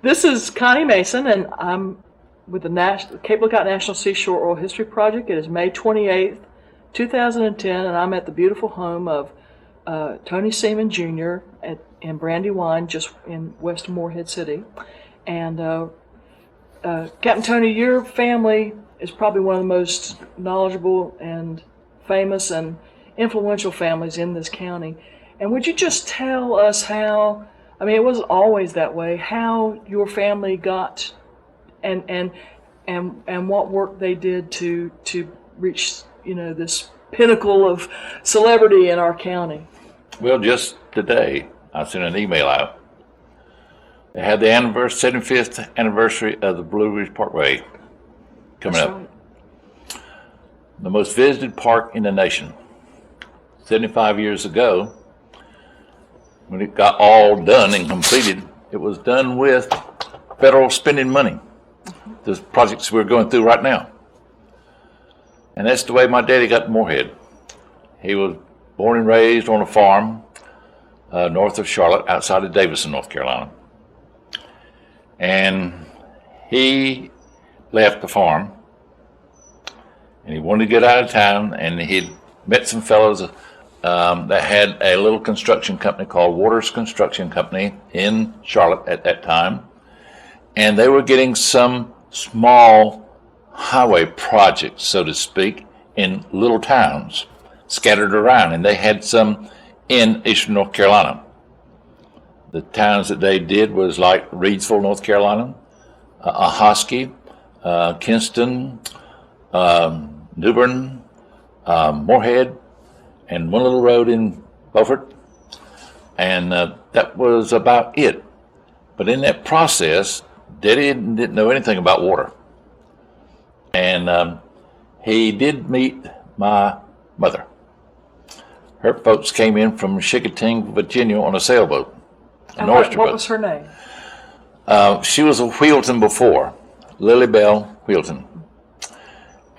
This is Connie Mason, and I'm with the Cape Lookout National Seashore Oral History Project. It is May 28th, 2010, and I'm at the beautiful home of Tony Seamon Jr. in Brandywine, just in west of Morehead City. And Captain Tony, your family is probably one of the most knowledgeable and famous and influential families in this county. And would you just tell us how, I mean, it wasn't always that way, how your family got and what work they did to reach, this pinnacle of celebrity in our county? Well, just today, I sent an email out. They had the 75th anniversary of the Blue Ridge Parkway coming up. Right. The most visited park in the nation. 75 years ago, when it got all done and completed, it was done with federal spending money. The projects we're going through right now. And that's the way my daddy got to Morehead. He was born and raised on a farm north of Charlotte, outside of Davison, North Carolina. And he left the farm, and he wanted to get out of town, and he'd met some fellows that had a little construction company called Waters Construction Company in Charlotte at that time, and they were getting some small highway projects, so to speak, in little towns scattered around, and they had some in eastern North Carolina. The towns that they did was like Reidsville, North Carolina, Ahoskie, Kinston, New Bern, Morehead, and one little road in Beaufort, and that was about it. But in that process, Daddy didn't know anything about water, and he did meet my mother. Her folks came in from Chicoutimi, Virginia on a sailboat, an oyster boat. What was her name? She was a Wheelton before, Lily Bell Wheelton.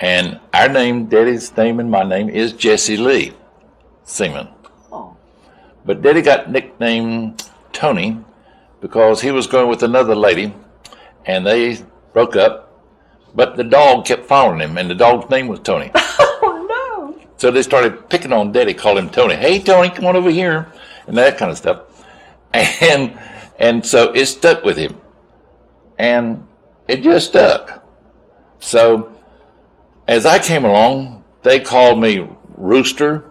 And our name, Daddy's name and my name, is Jesse Lee Seamon. Oh. But Daddy got nicknamed Tony because he was going with another lady, and they broke up, but the dog kept following him, and the dog's name was Tony. Oh, no. So they started picking on Daddy, called him Tony. Hey, Tony, come on over here, and that kind of stuff. And so it stuck with him, and it just stuck. So as I came along, they called me Rooster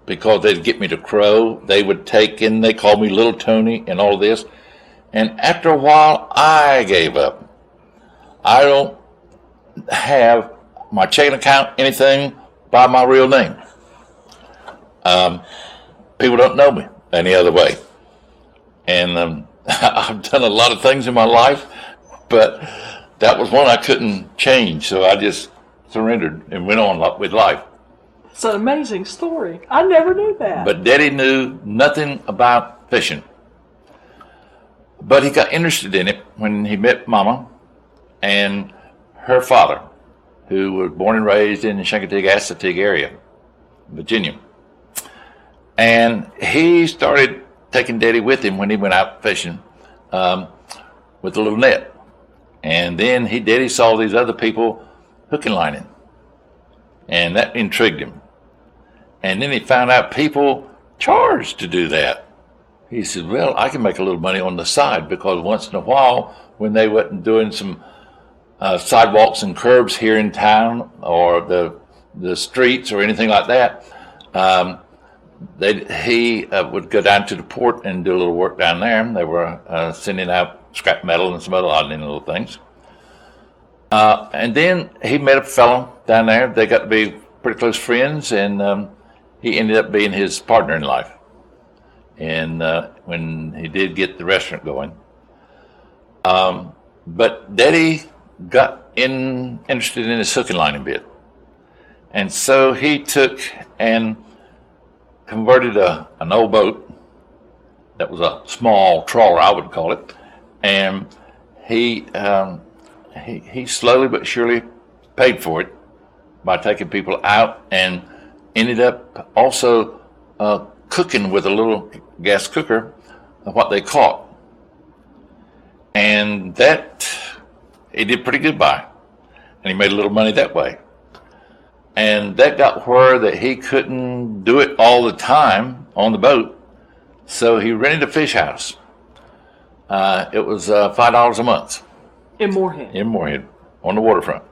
because they'd get me to crow. They would take in, they called me Little Tony and all this. And after a while, I gave up. I don't have my checking account, anything by my real name. People don't know me any other way. And I've done a lot of things in my life, but that was one I couldn't change, so I just surrendered and went on with life. It's an amazing story. I never knew that. But Daddy knew nothing about fishing. But he got interested in it when he met Mama and her father, who was born and raised in the Chincoteague-Assateague area, Virginia. And he started taking Daddy with him when he went out fishing with a little net. And then Daddy saw these other people hooking lining, and that intrigued him. And then he found out people charged to do that. He said, well, I can make a little money on the side, because once in a while, when they wasn't doing some sidewalks and curbs here in town, or the streets or anything like that, he would go down to the port and do a little work down there. They were sending out scrap metal and some other odd little things. And then he met a fellow down there. They got to be pretty close friends, and he ended up being his partner in life. And when he did get the restaurant going. But Daddy got interested in his hooking line a bit. And so he took and converted an old boat that was a small trawler, I would call it, and he slowly but surely paid for it by taking people out, and ended up also cooking with a little gas cooker what they caught. And that he did pretty good by. And he made a little money that way. And that got where that he couldn't do it all the time on the boat. So he rented a fish house. It was $5 a month. In Morehead. In Morehead, on the waterfront.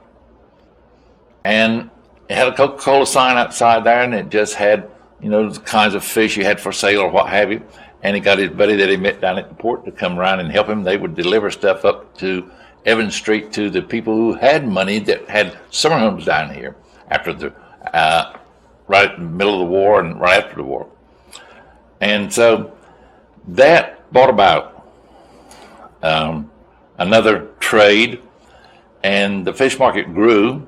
And it had a Coca-Cola sign outside there, and it just had, the kinds of fish you had for sale or what have you. And he got his buddy that he met down at the port to come around and help him. They would deliver stuff up to Evans Street to the people who had money that had summer homes down here after the right in the middle of the war and right after the war. And so that brought about another trade, and the fish market grew.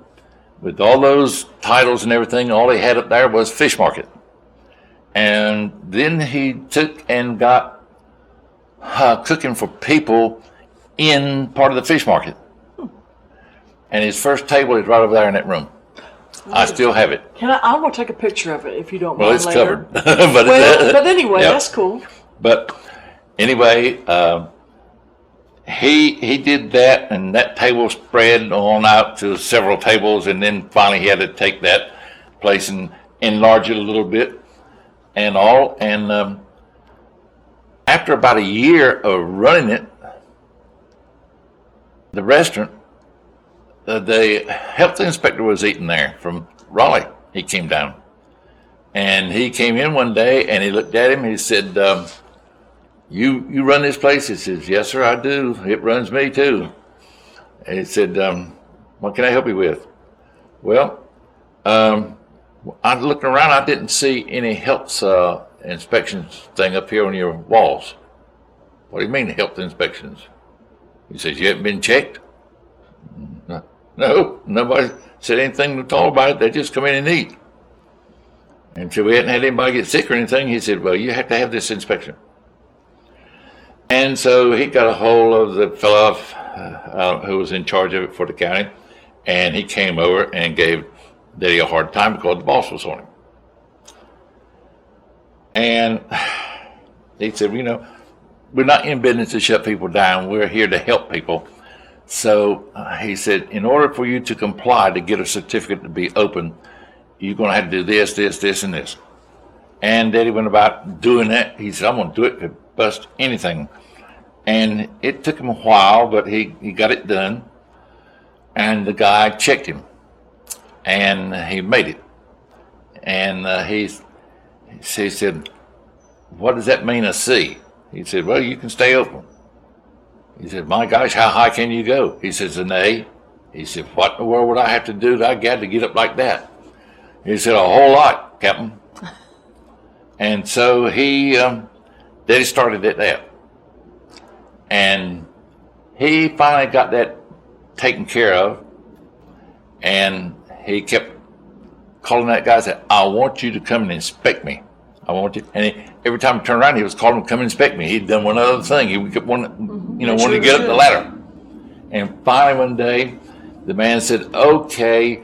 With all those titles and everything, all he had up there was fish market. And then he took and got cooking for people in part of the fish market. And his first table is right over there in that room. I still have it. I want to take a picture of it if you don't mind. Well, it's later. covered. but anyway, Yep. That's cool. But anyway, he did that, and that table spread on out to several tables, and then finally he had to take that place and enlarge it a little bit and all. And after about a year of running it, the restaurant, the health inspector was eating there from Raleigh. He came down. And he came in one day, and he looked at him, and he said, you run this place? He says, yes, sir, I do. It runs me, too. And he said, what can I help you with? Well, I looked around. I didn't see any health inspections thing up here on your walls. What do you mean, health inspections? He says, you haven't been checked? No, nobody said anything at all about it. They just come in and eat. And so we hadn't had anybody get sick or anything. He said, well, you have to have this inspection. And so he got a hold of the fellow who was in charge of it for the county, and he came over and gave Daddy a hard time because the boss was on him. And he said, we're not in business to shut people down. We're here to help people. So he said, in order for you to comply to get a certificate to be open, you're going to have to do this, this, this, and this. And Daddy went about doing that. He said, I'm going to do it to bust anything. And it took him a while, but he got it done. And the guy checked him. And he made it. And he said, what does that mean, a C? He said, well, you can stay open. He said, my gosh, how high can you go? He says, an A. He said, what in the world would I have to do to get up like that? He said, a whole lot, Captain. And so Daddy started at that. And he finally got that taken care of. And he kept calling that guy and said, I want you to come and inspect me. I want you. And every time he turned around, he was calling him to come inspect me. He'd done one other thing. He wanted to get up the ladder. And finally one day, the man said, okay,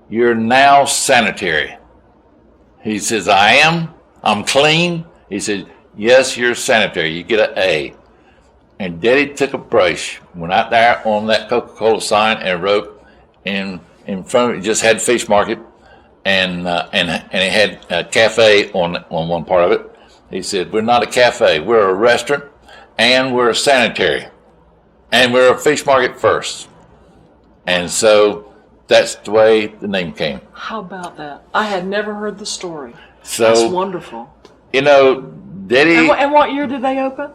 you're now sanitary. He says, I am? I'm clean? He said, yes, you're sanitary. You get an A. And Daddy took a brush, went out there on that Coca-Cola sign and wrote in front of it, just had fish market, and it had a cafe on one part of it. He said, we're not a cafe, we're a restaurant, and we're a sanitary, and we're a fish market first. And so that's the way the name came. How about that? I had never heard the story. So, that's wonderful. Daddy... And what year did they open?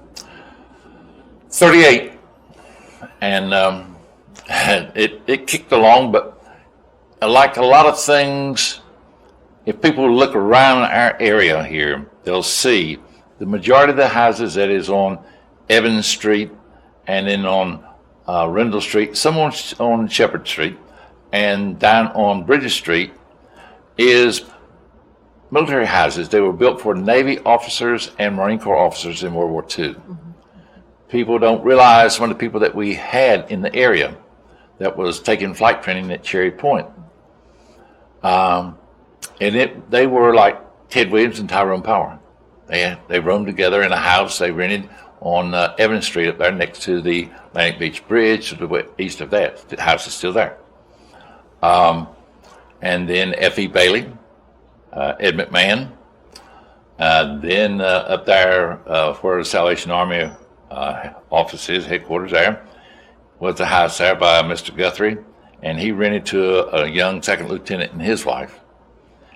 38. And it kicked along, but like a lot of things, if people look around our area here, they'll see the majority of the houses that is on Evans Street and then on Rendell Street, some on Shepherd Street, and down on Bridges Street is military houses. They were built for Navy officers and Marine Corps officers in World War II. Mm-hmm. People don't realize some of the people that we had in the area that was taking flight training at Cherry Point. They were like Ted Williams and Tyrone Power. They roamed together in a house. They rented on Evans Street up there next to the Atlantic Beach Bridge to the east of that. The house is still there. And then F.E. Bailey, Ed McMahon. Then up there where the Salvation Army office is, headquarters there, was the house there by Mr. Guthrie. And he rented to a young second lieutenant and his wife.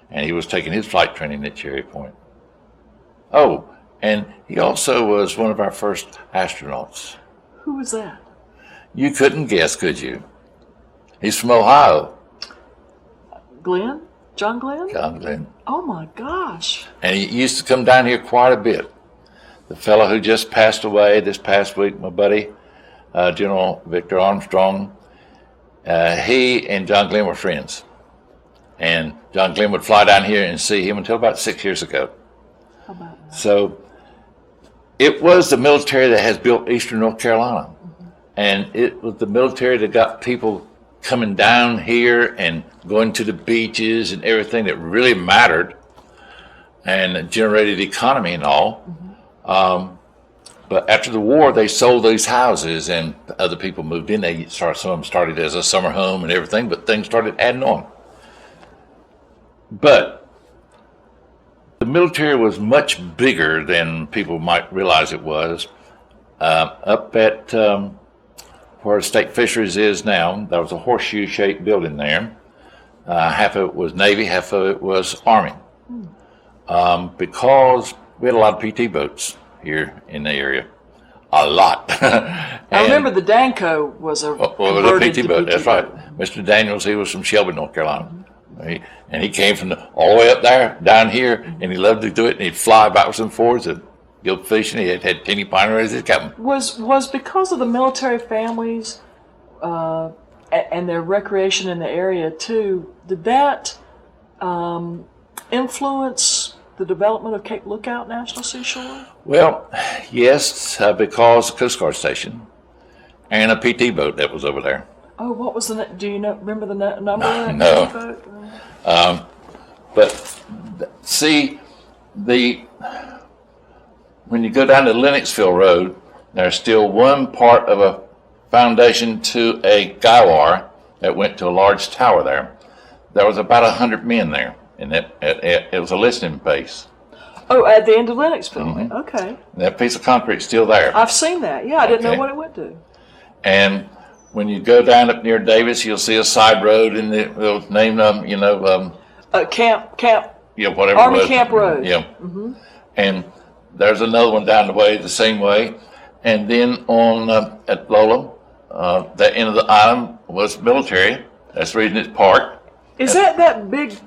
And he was taking his flight training at Cherry Point. Oh, and he also was one of our first astronauts. Who was that? You couldn't guess, could you? He's from Ohio. Glenn? John Glenn? John Glenn. Oh my gosh. And he used to come down here quite a bit. The fellow who just passed away this past week, my buddy, General Victor Armstrong, he and John Glenn were friends. And John Glenn would fly down here and see him until about 6 years ago. How about that? So it was the military that has built Eastern North Carolina. Mm-hmm. And it was the military that got people coming down here and going to the beaches and everything that really mattered and generated economy and all. Mm-hmm. But after the war, they sold these houses and other people moved in. Some of them started as a summer home and everything, but things started adding on. But the military was much bigger than people might realize it was. Up at where State Fisheries is now, there was a horseshoe-shaped building there. Half of it was Navy, half of it was Army. Because we had a lot of PT boats here in the area. A lot. I remember the Danco was a PT boat. That's right. Mr. Daniels, he was from Shelby, North Carolina. Mm-hmm. He came from all the way up there, down here, and he loved to do it, and he'd fly backwards and forwards and go fishing. He had teeny piner as his captain. Was because of the military families and their recreation in the area, too, did that influence the development of Cape Lookout National Seashore? Well, yes, because the Coast Guard station and a PT boat that was over there. Oh, what was the? Do you remember the number of that PT boat? But see, when you go down to Lennoxville Road, there's still one part of a foundation to a guy wire that went to a large tower there. There was about 100 men there, and it was a listening base. Oh, at the end of Lennoxville. Mm-hmm. Okay. And that piece of concrete's still there. I've seen that. Yeah, I didn't know what it went to. And when you go down up near Davis, you'll see a side road, and they'll name them, Camp. Yeah, whatever. Army Camp Road. Yeah. Mm-hmm. And there's another one down the way the same way, and then on at Lola, that end of the island was military. That's the reason it's parked. Is that big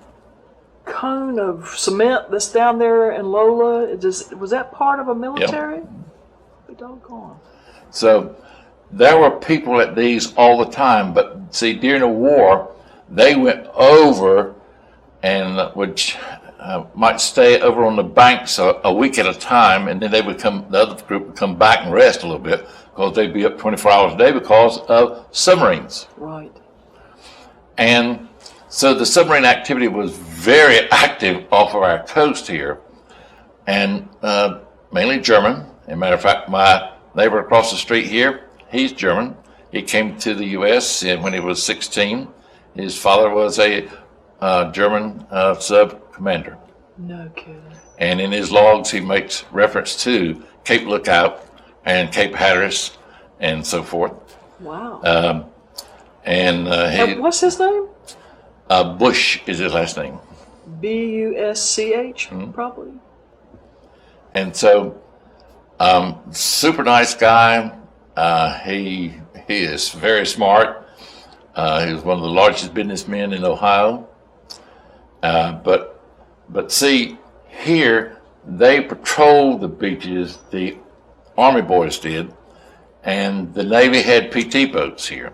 cone of cement that's down there in Lola? Was that part of a military? Yep. Be doggone. So there were people at these all the time, but see, during the war, they went over and might stay over on the banks a week at a time, and then the other group would come back and rest a little bit because they'd be up 24 hours a day because of submarines. Right. And so the submarine activity was very active off of our coast here, and mainly German. As a matter of fact, my neighbor across the street here, he's German. He came to the U.S. when he was 16. His father was a German sub commander. No kidding. And in his logs, he makes reference to Cape Lookout and Cape Hatteras and so forth. Wow. And what's his name? Bush is his last name. Busch, mm-hmm. Probably. And so, super nice guy. He is very smart. He was one of the largest businessmen in Ohio. But see, here they patrolled the beaches. The Army boys did, and the Navy had PT boats here,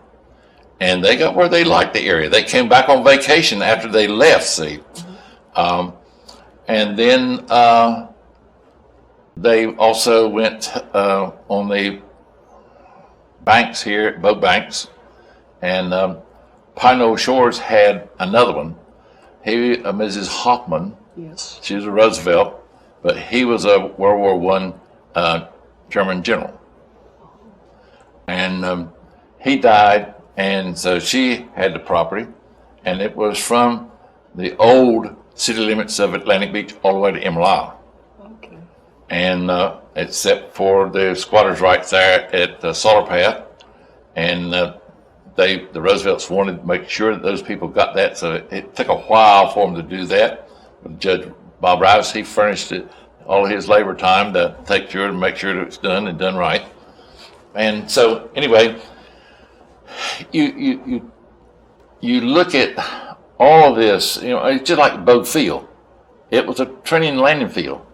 and they got where they liked the area. They came back on vacation after they left. See, and then they also went on the banks here, boat banks, and Pine Knoll Shores had another one. He, Mrs. Hoffman, yes, she was a Roosevelt, but he was a World War I German general. And he died, and so she had the property, and it was from the old city limits of Atlantic Beach all the way to Emerald Isle. Okay. And except for the squatters' rights there at Solar Path, and the Roosevelts wanted to make sure that those people got that, so it took a while for them to do that. But Judge Bob Rice, he furnished it, all his labor time to take sure and make sure that it's done and done right. And so anyway, you look at all of this, it's just like Bogue Field. It was a training and landing field,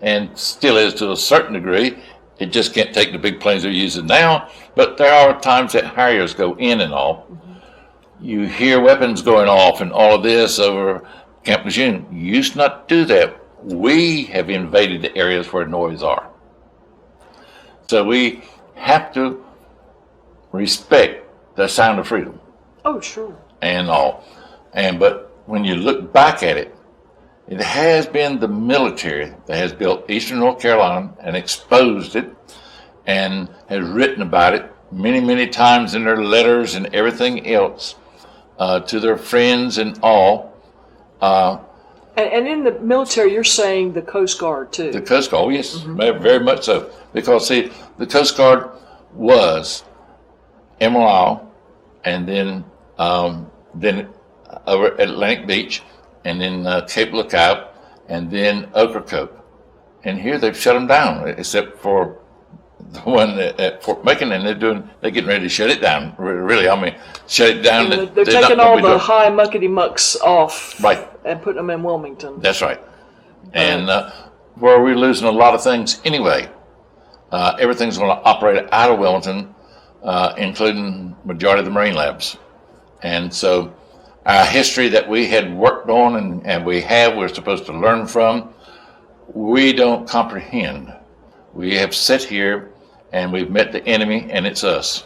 and still is to a certain degree. It just can't take the big planes they're using now, but there are times that Harriers go in and all. You hear weapons going off and all of this over Camp Lejeune. You used not to do that. We have invaded the areas where noise are. So we have to respect the sound of freedom. Oh, sure. And all. But when you look back at it, it has been the military that has built Eastern North Carolina and exposed it and has written about it many, many times in their letters and everything else to their friends and all. And in the military, you're saying the Coast Guard, too? The Coast Guard, yes, very much so. Because, see, the Coast Guard was Emerald Isle, and then over at Atlantic Beach, and then Cape Lookout, and then Ocracoke. And here they've shut them down, except for the one at Fort Macon, and they're getting ready to shut it down. Really, shut it down. They're taking all the high muckety mucks off, right, and putting them in Wilmington. That's right. And where we're losing a lot of things anyway. Everything's going to operate out of Wilmington, including majority of the Marine labs. And so our history that we had worked on and we're supposed to learn from, we don't comprehend. We have sat here and we've met the enemy, and it's us.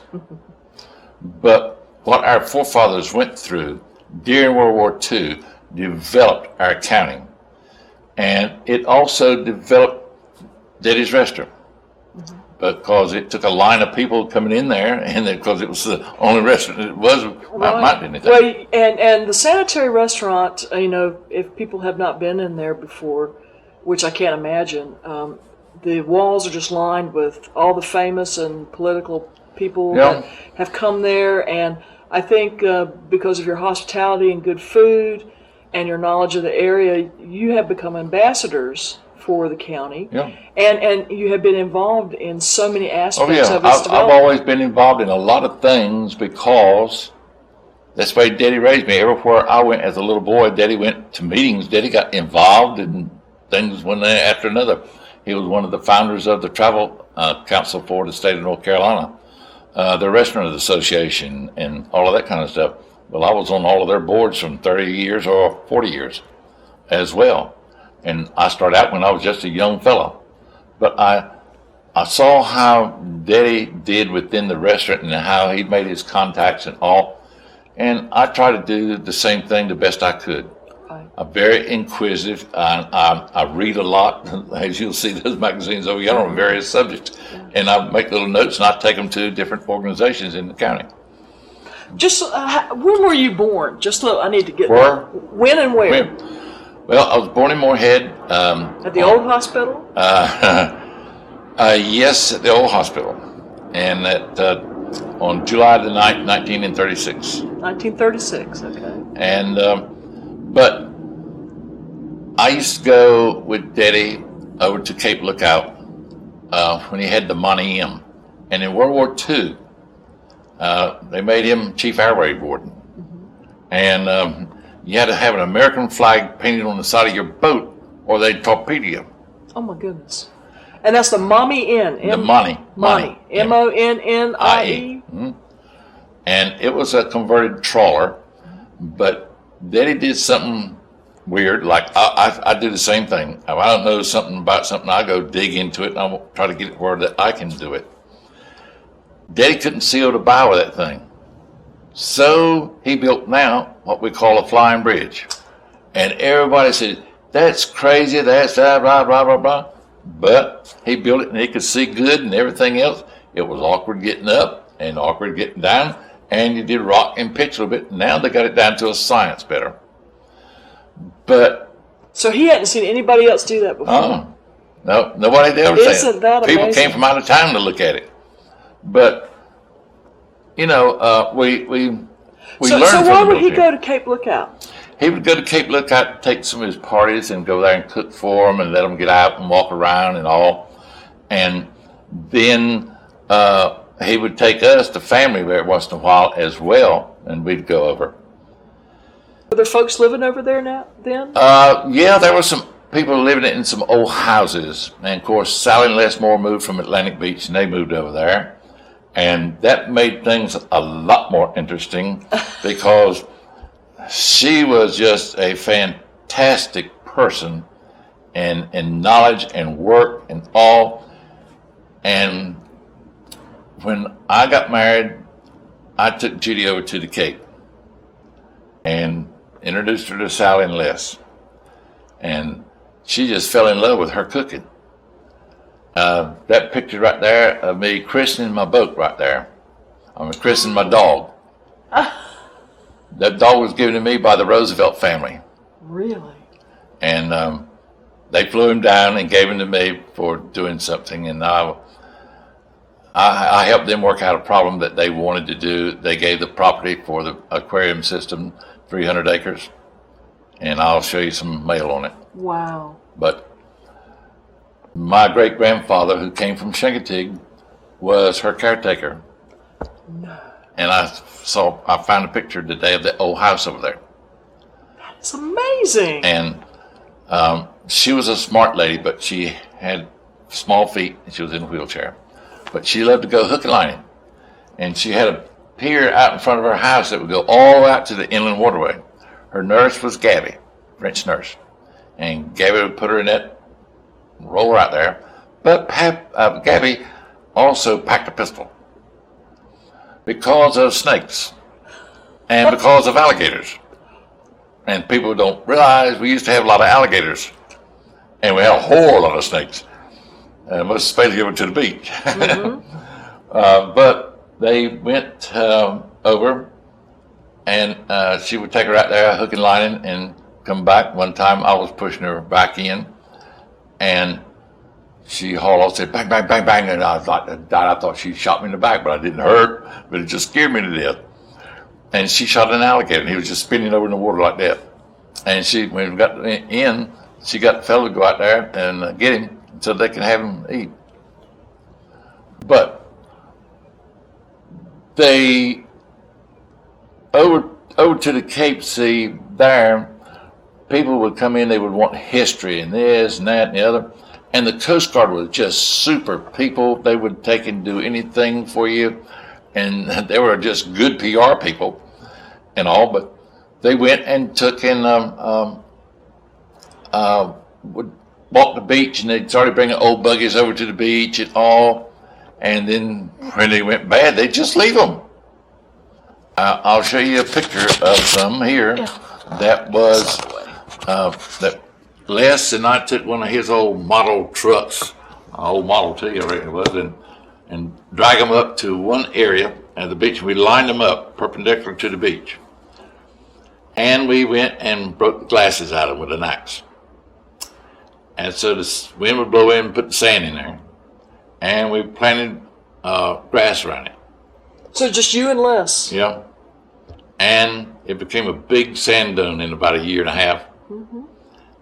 But what our forefathers went through during World War II developed our accounting. And it also developed Daddy's Restaurant. Because it took a line of people coming in there, and because it was the only restaurant it was, might be anything. Well, and the Sanitary Restaurant, if people have not been in there before, which I can't imagine, the walls are just lined with all the famous and political people that have come there, and I think because of your hospitality and good food and your knowledge of the area, you have become ambassadors for the county, and you have been involved in so many aspects of its development. I've always been involved in a lot of things because that's the way Daddy raised me. Everywhere I went as a little boy, Daddy went to meetings. Daddy got involved in things one after another. He was one of the founders of the Travel Council for the state of North Carolina, the Restaurant Association, and all of that kind of stuff. Well, I was on all of their boards from 30 years or 40 years as well. And I started out when I was just a young fellow. But I saw how Daddy did within the restaurant and how he made his contacts and all. And I tried to do the same thing the best I could. Right. I'm very inquisitive. I read a lot, as you'll see those magazines over here on various subjects. And I make little notes and I take them to different organizations in the county. Just when were you born? Just look, I need to get Where? When and where? Well, I was born in Morehead. At the old hospital? Yes, at the old hospital. And on July the 9th, 1936. 1936, okay. And, but I used to go with Daddy over to Cape Lookout when he had the Monty M. And in World War II, they made him Chief Airway Warden. And you had to have an American flag painted on the side of your boat or they'd torpedo you. Oh my goodness. And that's the Mommy N. The Monty. Monty. M-O-N-N-I-E. And it was a converted trawler, but Daddy did something weird. Like I do the same thing. If I don't know something about something, I go dig into it and I try to get it where that I can do it. Daddy couldn't seal the bow of that thing. So he built now what we call a flying bridge. And everybody said, that's crazy, that's blah, blah, blah, blah, blah. But he built it and he could see good and everything else. It was awkward getting up and awkward getting down, and you did rock and pitch a little bit. Now they got it down to a science better. But so he hadn't seen anybody else do that before. No, nobody had ever seen it. Isn't that amazing? People came from out of town to look at it. But we learned. So why would he go to Cape Lookout? He would go to Cape Lookout, take some of his parties, and go there and cook for them, and let them get out and walk around and all. And then he would take us, the family, every once in a while as well, and we'd go over. Were there folks living over there now then? Yeah, there were some people living in some old houses. And, of course, Sally and Les Moore moved from Atlantic Beach, and they moved over there. And that made things a lot more interesting because she was just a fantastic person in knowledge and work and all. And when I got married, I took Judy over to the Cape and introduced her to Sally and Les. And she just fell in love with her cooking. That picture right there of me christening my boat right there. I'm christening my dog. That dog was given to me by the Roosevelt family. Really? And they flew him down and gave him to me for doing something. And I helped them work out a problem that they wanted to do. They gave the property for the aquarium system, 300 acres. And I'll show you some mail on it. Wow. But my great-grandfather, who came from Chincoteague, was her caretaker. No. And I found a picture today of the old house over there. That's amazing. And she was a smart lady, but she had small feet, and she was in a wheelchair. But she loved to go hook and lining. And she had a pier out in front of her house that would go all out to the inland waterway. Her nurse was Gabby, French nurse. And Gabby would put her in that roller out there. But Gabby also packed a pistol because of snakes and because of alligators. And people don't realize we used to have a lot of alligators, and we had a whole lot of snakes. Most especially over to the beach. Mm-hmm. But they went over, and she would take her out there, hook and lining, and come back. One time I was pushing her back in, and she hauled off, said bang, bang, bang, bang, and I thought she shot me in the back, but I didn't hurt, but it just scared me to death. And she shot an alligator, and he was just spinning over in the water like that. And when we got in, she got the fellow to go out there and get him so they can have him eat. But they, over to the Cape Sea there, people would come in, they would want history and this and that and the other. And the Coast Guard was just super people. They would take and do anything for you. And they were just good PR people and all. But they went and took and would walk the beach, and they started bringing old buggies over to the beach and all. And then when they went bad, they'd just leave them. I'll show you a picture of some here. Yeah. That was that Les and I took one of his old model trucks, old Model T, I reckon it was, and drag them up to one area at the beach. We lined them up perpendicular to the beach. And we went and broke the glasses out of them with an axe. And so the wind would blow in and put the sand in there. And we planted grass around it. So just you and Les? Yeah. And it became a big sand dune in about a year and a half. Mm-hmm.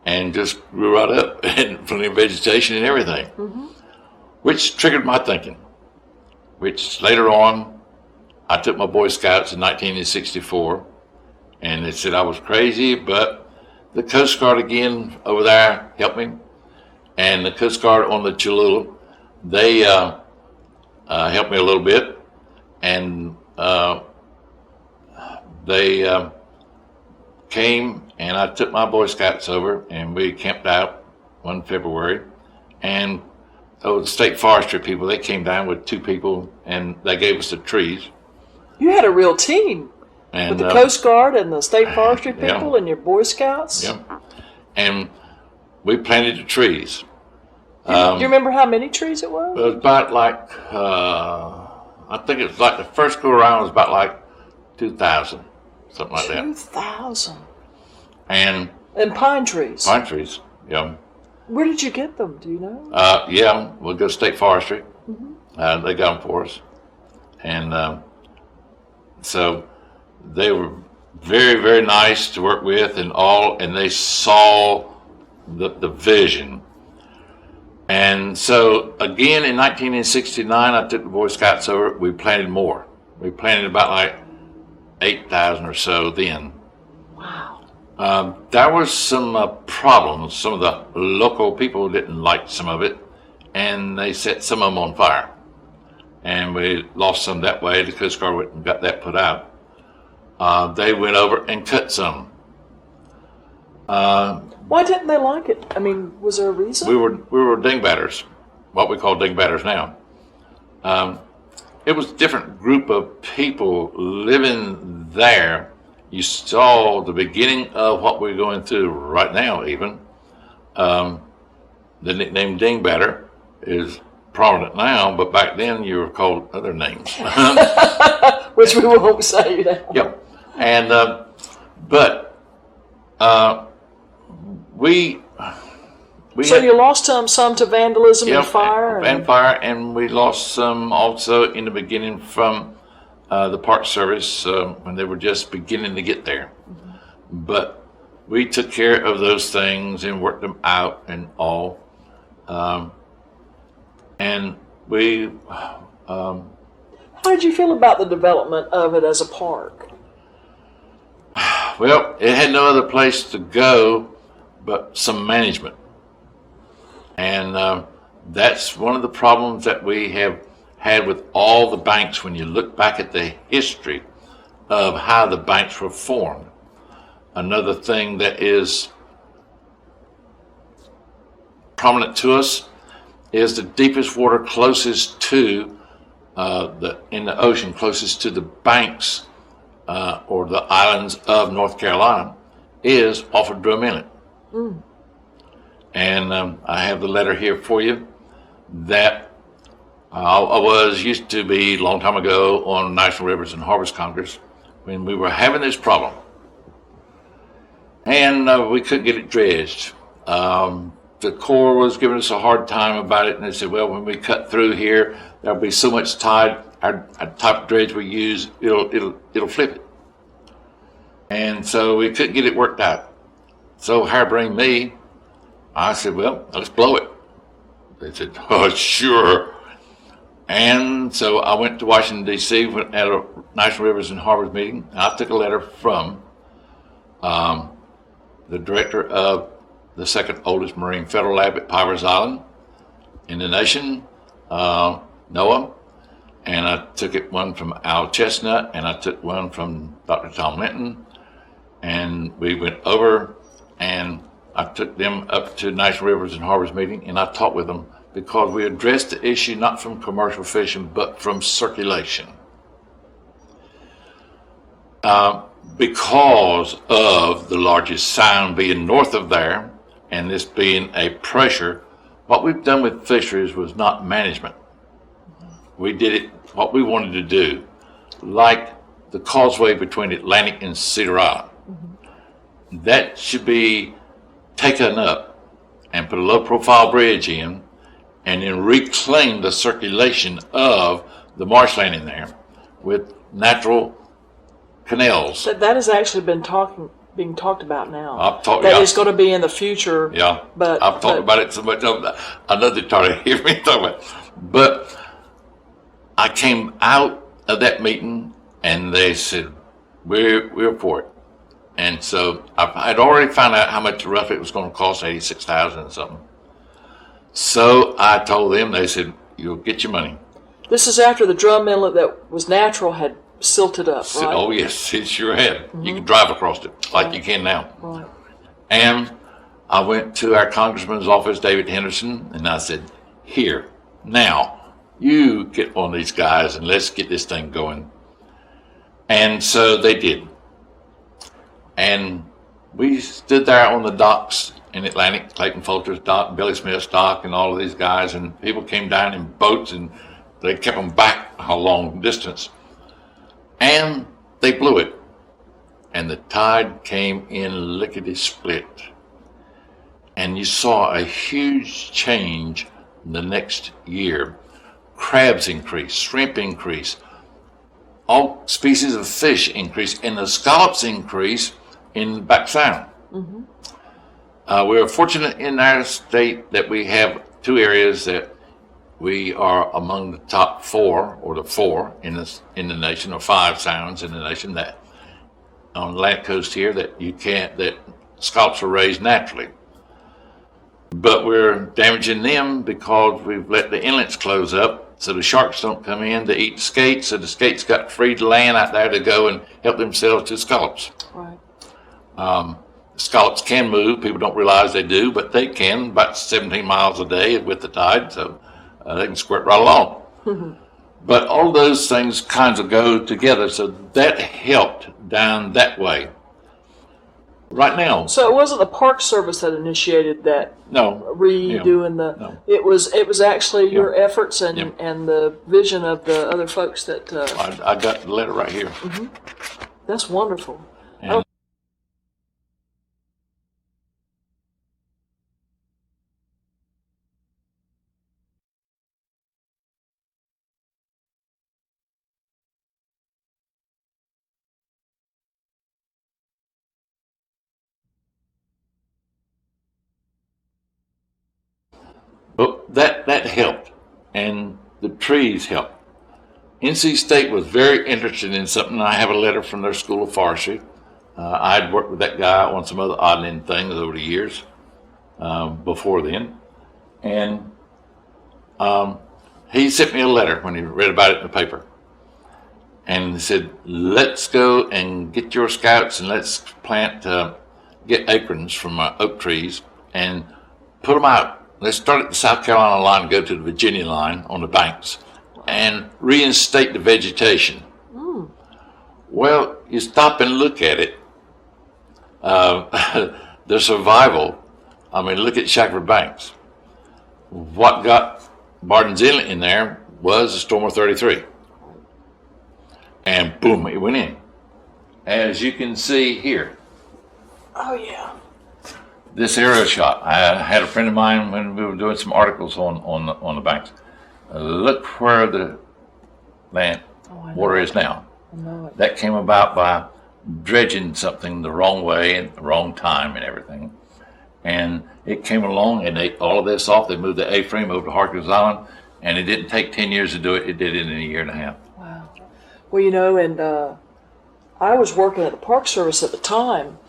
And just grew right up, and plenty of vegetation and everything. Mm-hmm. Which triggered my thinking. Which later on, I took my Boy Scouts in 1964. And they said I was crazy, but the Coast Guard again over there helped me. And the Coast Guard on the Cholula, they helped me a little bit. And they came, and I took my Boy Scouts over, and we camped out one February. And the state forestry people, they came down with 2 people, and they gave us the trees. You had a real team. And, with the Coast Guard and the state forestry people, yeah, and your Boy Scouts? Yeah. And we planted the trees. Do you remember how many trees it was? It was about like, I think it was like the first go around was about like 2,000, something like that. 2,000. And pine trees. pine trees, yeah. Where did you get them? Do you know? Yeah, we'll go to State Forestry. They got them for us. And so they were very, very nice to work with and they saw the vision. And so again in 1969, I took the Boy Scouts over. We planted more. We planted about like 8,000 or so then. Wow. There was some problems. Some of the local people didn't like some of it, and they set some of them on fire. And we lost some that way. The Coast Guard went and got that put out. They went over and cut some. Why didn't they like it? I mean, was there a reason? We were dingbatters, what we call dingbatters now. It was a different group of people living there. You saw the beginning of what we're going through right now even. The nickname dingbatter is prominent now, but back then you were called other names. Which we won't say now. Yep. And, but we so you lost some to vandalism and yep, fire? And fire, and we lost some also in the beginning from the Park Service when they were just beginning to get there. But we took care of those things and worked them out and all. And we... how did you feel about the development of it as a park? Well, it had no other place to go but some management. And that's one of the problems that we have had with all the banks when you look back at the history of how the banks were formed. Another thing that is prominent to us is the deepest water closest to in the ocean, closest to the banks or the islands of North Carolina, is off of Drum Inlet. And I have the letter here for you that I used to be a long time ago on National Rivers and Harbors Congress when we were having this problem. And we couldn't get it dredged. The Corps was giving us a hard time about it, and they said, well, when we cut through here, there'll be so much tide, our type of dredge we use, it'll flip it. And so we couldn't get it worked out. So harebrained me, I said, well, let's blow it. They said, oh, sure. And so I went to Washington, D.C., at a National Rivers and Harbors meeting, and I took a letter from the director of the second oldest marine federal lab at Pivers Island in the nation, NOAA, and I took one from Al Chestnut, and I took one from Dr. Tom Linton, and we went over, and I took them up to National Rivers and Harbors meeting, and I talked with them because we addressed the issue not from commercial fishing, but from circulation. Because of the largest sound being north of there, and this being a pressure, what we've done with fisheries was not management. We did it what we wanted to do, like the causeway between Atlantic and Cedar Island. That should be taken up and put a low profile bridge in, and then reclaim the circulation of the marshland in there with natural canals. That has actually been being talked about now. I've talked. That is going to be in the future. Yeah, but I've talked about it so much. I know they're tired of hearing me talk about it. But I came out of that meeting, and they said, "We're for it." And so I'd already found out how much rough it was going to cost, $86,000 and something. So I told them. They said, "You'll get your money." This is after the Drum Inlet that was natural had silted up, right? Oh yes, it sure had. You can drive across it like you can now. Right. And I went to our congressman's office, David Henderson, and I said, "Here, now, you get on these guys and let's get this thing going." And so they did. And we stood there on the docks in Atlantic, Clayton Fulcher's dock, Billy Smith's dock, and all of these guys, and people came down in boats, and they kept them back a long distance. And they blew it. And the tide came in lickety-split. And you saw a huge change the next year. Crabs increased, shrimp increased, all species of fish increased, and the scallops increased in Back Sound. We are fortunate in our state that we have two areas that we are among the top four, or the four in the nation, or 5 sounds in the nation, that on the Atlantic coast here that scallops are raised naturally. But we're damaging them because we've let the inlets close up, so the sharks don't come in to eat skates, so the skates got free land out there to go and help themselves to scallops. Right. Scallops can move. People don't realize they do, but they can, about 17 miles a day with the tide, so they can squirt right along. But all those things kinds of go together, so that helped down that way. Right now. So it wasn't the Park Service that initiated that redoing the. No. It was actually your efforts and the vision of the other folks that. I got the letter right here. That's wonderful. And but that helped, and the trees helped. NC State was very interested in something. I have a letter from their School of Forestry. I had worked with that guy on some other odd end things over the years before then, and he sent me a letter when he read about it in the paper, and he said, "Let's go and get your scouts and let's plant, get acorns from oak trees and put them out. Let's start at the South Carolina line and go to the Virginia line on the banks and reinstate the vegetation." Well, you stop and look at it. The survival, I mean, look at Shackleford Banks. What got Barton's Inlet in there was a storm of 33. And boom, it went in. As you can see here. Oh yeah. This aerial shot. I had a friend of mine when we were doing some articles on the banks. Look where the water is now. I know it. That came about by dredging something the wrong way and the wrong time and everything. And it came along and ate all of this off. They moved the A-frame over to Harkins Island, and it didn't take 10 years to do it. It did it in a year and a half. Wow. Well, you know, and I was working at the Park Service at the time.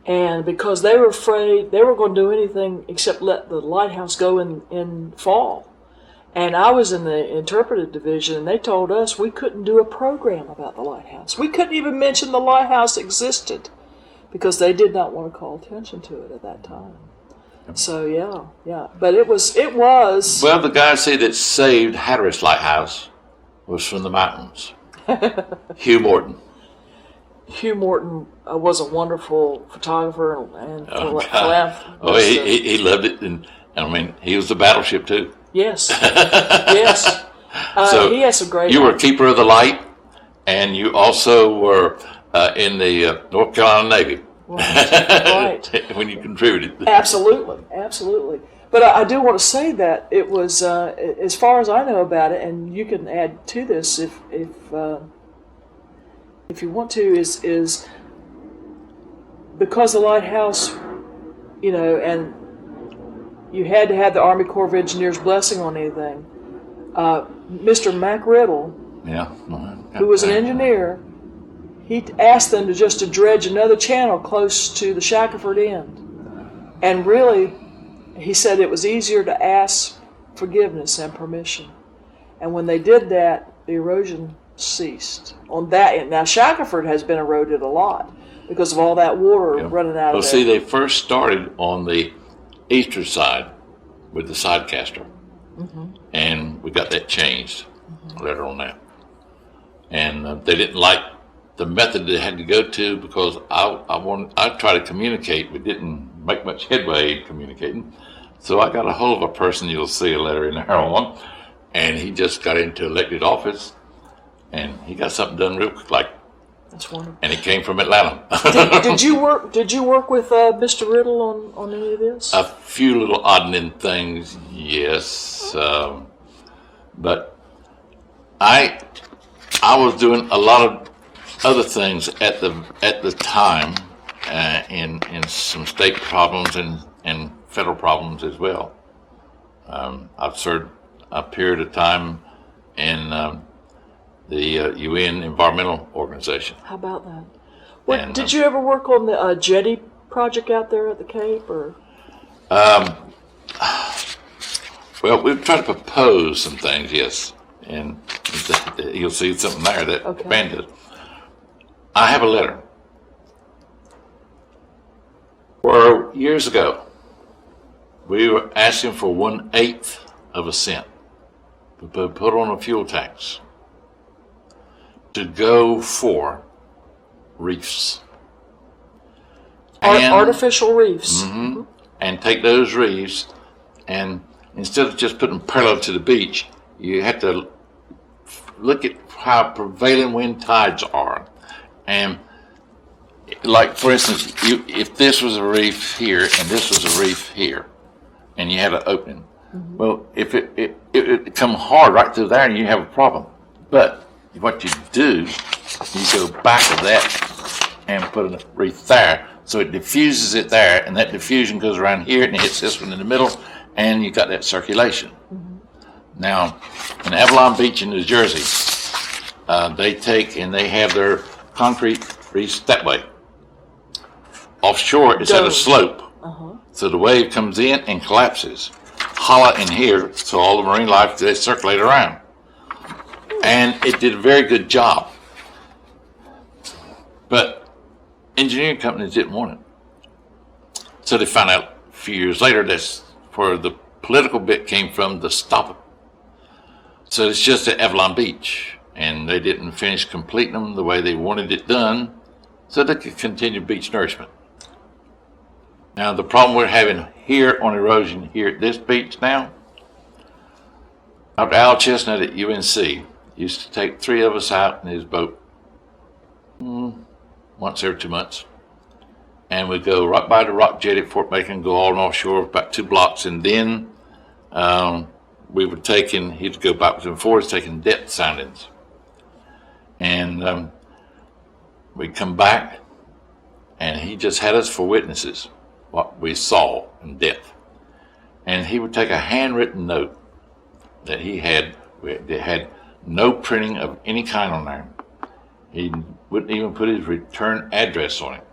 And because they were afraid they were going to do anything except let the lighthouse go in fall. And I was in the interpretive division, and they told us we couldn't do a program about the lighthouse. We couldn't even mention the lighthouse existed because they did not want to call attention to it at that time. So, yeah. But it was. Well, the guy that saved Hatteras Lighthouse was from the mountains. Hugh Morton. Hugh Morton was a wonderful photographer and philanthropist. Oh, he loved it, and I mean, he was the battleship too. Yes, yes. So he has some great. You were a keeper of the light, and you also were in the North Carolina Navy. Right. When you contributed. Absolutely. But I do want to say that it was, as far as I know about it, and you can add to this if you want to, is because the lighthouse, you know, and you had to have the Army Corps of Engineers blessing on anything. Mr. Mac Riddle, who was an engineer, he asked them to dredge another channel close to the Shackleford end. And really, he said it was easier to ask forgiveness than permission. And when they did that, the erosion ceased on that end. Now, Shackleford has been eroded a lot because of all that water running out of there. Well, see, they first started on the eastern side with the sidecaster, and we got that changed later on that. And they didn't like the method they had to go to, because I tried to communicate, but didn't make much headway communicating. So I got a hold of a person, you'll see a letter in there on, and he just got into elected office, and he got something done real quick, like. That's wonderful. And he came from Atlanta. Did you work with Mr. Riddle on any of this? A few little odd and things, yes, but I was doing a lot of other things at the time, in some state problems and federal problems as well. I've served a period of time in the UN Environmental Organization. How about that? Did you ever work on the jetty project out there at the Cape, or? Well, we've tried to propose some things, yes, and you'll see something there that expanded. I have a letter. For years ago, we were asking for 1/8 of a cent to put on a fuel tax to go for reefs. Artificial reefs. Mm-hmm. And take those reefs, and instead of just putting them parallel to the beach, you have to look at how prevailing wind tides are. And like, for instance, if this was a reef here and this was a reef here, and you had an opening, well, if it come hard right through there, and you have a problem. But what you do, you go back of that and put a reef there, so it diffuses it there, and that diffusion goes around here and it hits this one in the middle, and you got that circulation. Now, in Avalon Beach in New Jersey, they take and they have their concrete reefs that way. Offshore, it's at a slope, so the wave comes in and collapses. Hollow in here, so all the marine life, they circulate around. And it did a very good job. But engineering companies didn't want it. So they found out a few years later that's where the political bit came from to stop it. So it's just at Avalon Beach, and they didn't finish completing them the way they wanted it done, so they could continue beach nourishment. Now the problem we're having here on erosion here at this beach now, Dr. Al Chestnut at UNC used to take 3 of us out in his boat once every 2 months, and we'd go right by the rock jetty at Fort Macon, go all offshore about 2 blocks, and then we were taking, he'd go backwards and forwards taking depth soundings, and we'd come back, and he just had us for witnesses what we saw in depth, and he would take a handwritten note that he had that had no printing of any kind on there. He wouldn't even put his return address on it.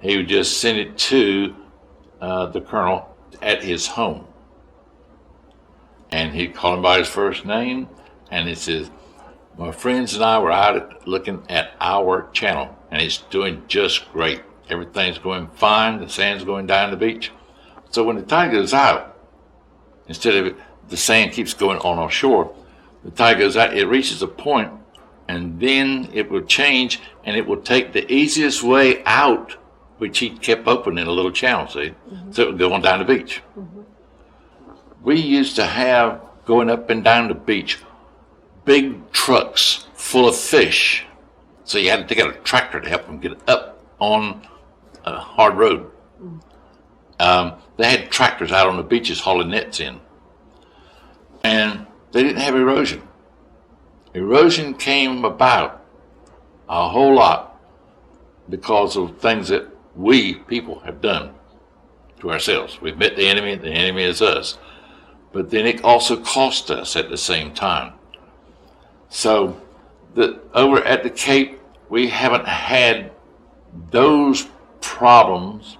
He would just send it to the colonel at his home. And he'd call him by his first name, and it says, my friends and I were out looking at our channel, and it's doing just great. Everything's going fine, the sand's going down the beach. So when the tide goes out, instead of the sand keeps going on offshore, the tide goes out, it reaches a point, and then it will change, and it will take the easiest way out, which he kept open in a little channel, see? So it would go on down the beach. We used to have, going up and down the beach, big trucks full of fish. So you had to take out a tractor to help them get up on a hard road. They had tractors out on the beaches hauling nets in. And they didn't have erosion. Erosion came about a whole lot because of things that we people have done to ourselves. We've met the enemy is us. But then it also cost us at the same time. So over at the Cape, we haven't had those problems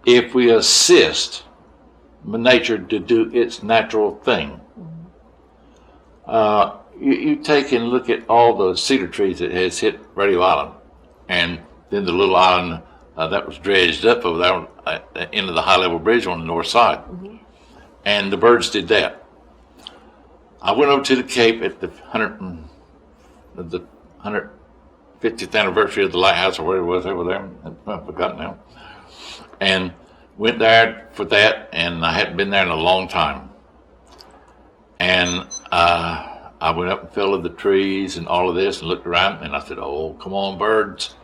if we assist nature to do its natural thing. You take and look at all the cedar trees that has hit Radio Island, and then the little island that was dredged up over there at the end of the high-level bridge on the north side. And the birds did that. I went over to the Cape at the 100 50th anniversary of the lighthouse, or whatever it was over there. I've forgotten now. And went there for that, and I hadn't been there in a long time. And I went up and fell of the trees and all of this and looked around, and I said, oh, come on, birds.